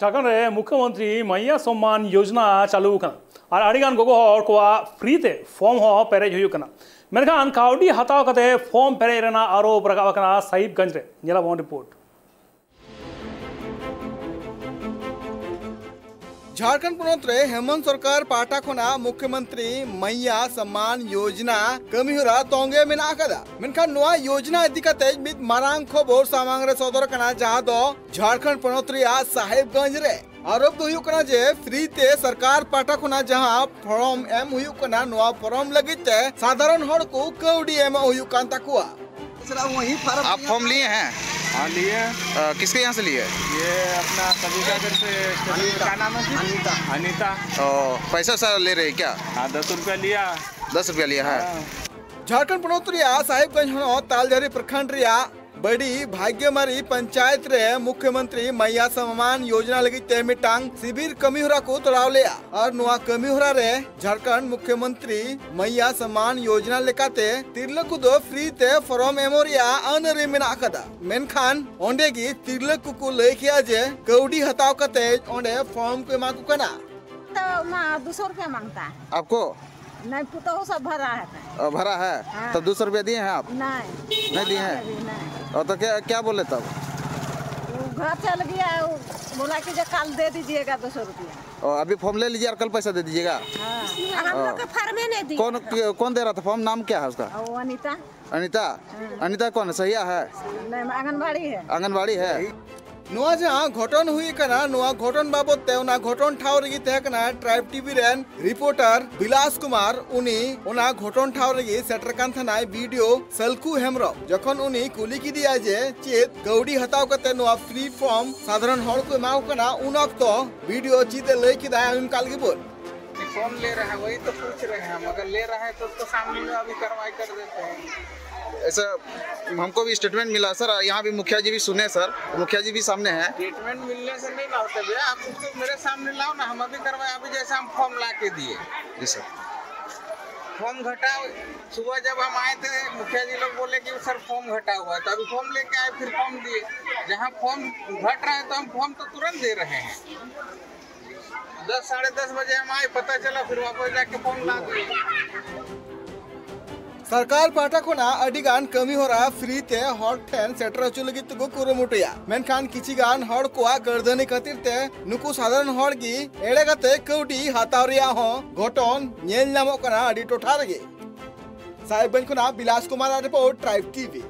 झारखंड रे मुख्यमंत्री मैया सम्मान योजना चालू और अड़ीगान गोगो हर को फ्री ते फॉर्म हो पेरेज हुई मेनखान काउडी हताव कते फॉर्म पेरेज रेना आरोप रखा साहिबगंज रे नेला रिपोर्ट। झारखंड पोनत रे हेमंत सरकार पाटा खोना मुख्यमंत्री मैया सम्मान योजना कमी होरा तोंगे मेना कदा मेनखान नोआ योजना इदी कते मिद मारांग खबर सामांग रे सदर कना जहां दो झारखंड पोनत रे साहिबगंज रे आरोप दो हुयुकना जे फ्री ते सरकार पाटा खोना जहां फॉर्म एम हुयुकना नोआ फॉर्म लगिते साधारण हड़ को कौडी एम हुयुकान तकुआ वही फॉर्म आप फॉर्म लिए हैं? हाँ लिए। किसके यहाँ से लिए? ये अपना सभी से क्या नाम है? अनीता। पैसा सर ले रहे क्या? हाँ 10 रुपया लिया। 10 रुपया लिया है। झारखंड पोनत रिया साहिबगंज होनो तालझारी प्रखंड रिया बड़ी भाग्यमारी पंचायत रे मुख्यमंत्री मैया सम्मान योजना लगी तेमिटांग शिविर कमीहोरा को तोड़ाव लिया और नुआ कमीहोरा रे झारखंड मुख्यमंत्री मैया सम्मान योजना लेकाते तिरलकु दो फ्री ते फॉर्म एमोरिया अनरे मेना कदा मेनखान ओंडे गी तिरलकु को लेखिया जे कौडी हताव कते ओंडे फॉर्म को माकु कना तो मां 200 रुपया मांगता है। आपको नहीं पुतो सब भरा है। भरा है। हाँ। तो 200 रुपया दिए हैं आप? नहीं दिए हैं। और तो क्या बोले तब? वो घर चल गया, बोला कि जो कल दे दीजिएगा 200 रुपया। और अभी फॉर्म ले लीजिए और कल पैसा दे दीजिएगा। हाँ। हम लोग का फॉर्म ही नहीं दिया। कौन दे रहा था फॉर्म? नाम क्या है उसका? अनीता। अनीता। अनीता कौन है? सहिया है? नहीं आंगनबाड़ी है। आंगनबाड़ी है। नुआ जहां घटन हुई कना नुआ घटन बाबत ते उना घटन ठाव रगी ते कना tribe TV rain reporter Bilas Kumar उनी उना घटन ठाव रगी सेटर कान थानाय वीडियो सलकु हेमरो जखन उनी कुली की दिया जे चेत कौडी हताव कते नुआ फ्री फॉर्म साधारण हड़ को माव कना उन वक्त वीडियो चीते लई की दाय हम काल की बोल फॉर्म ले रहा है वही तो पूछ रहे हैं, मगर ले रहा है तो उसको सामने में अभी कार्रवाई कर देते हैं। ऐसा हमको भी स्टेटमेंट मिला सर, यहाँ भी मुखिया जी भी सुने सर, मुखिया जी भी सामने हैं। स्टेटमेंट मिलने से नहीं लाते भैया, आप उसको मेरे सामने लाओ ना, हम अभी करवाए। अभी जैसे हम फॉर्म ला के दिए जी सर, फॉर्म घटा। सुबह जब हम आए थे मुखिया जी लोग बोले कि सर फॉर्म घटा हुआ है, तो अभी फॉर्म लेके आए, फिर फॉर्म दिए। जहाँ फॉर्म घट रहा है तो हम फॉर्म तो तुरंत दे रहे हैं। 10 साढ़े 10 बजे हम आए, पता चला, फिर वापस जाके फॉर्म ला दिए। सरकार पाटा खोना अडिगान कमी हो रहा फ्री ते हॉट ठेन सेटर हचु लगी तो कुरुमुटिया मेनखान किछि गान हड़ कोआ गर्दनी खातिर ते नुकु साधारण हड़ की एड़े कते कौडी हाताव रिया हो घटन नेल नामो कना अडी टोठा रगे साहिबगंज खोना Bilas Kumar report tribe TV.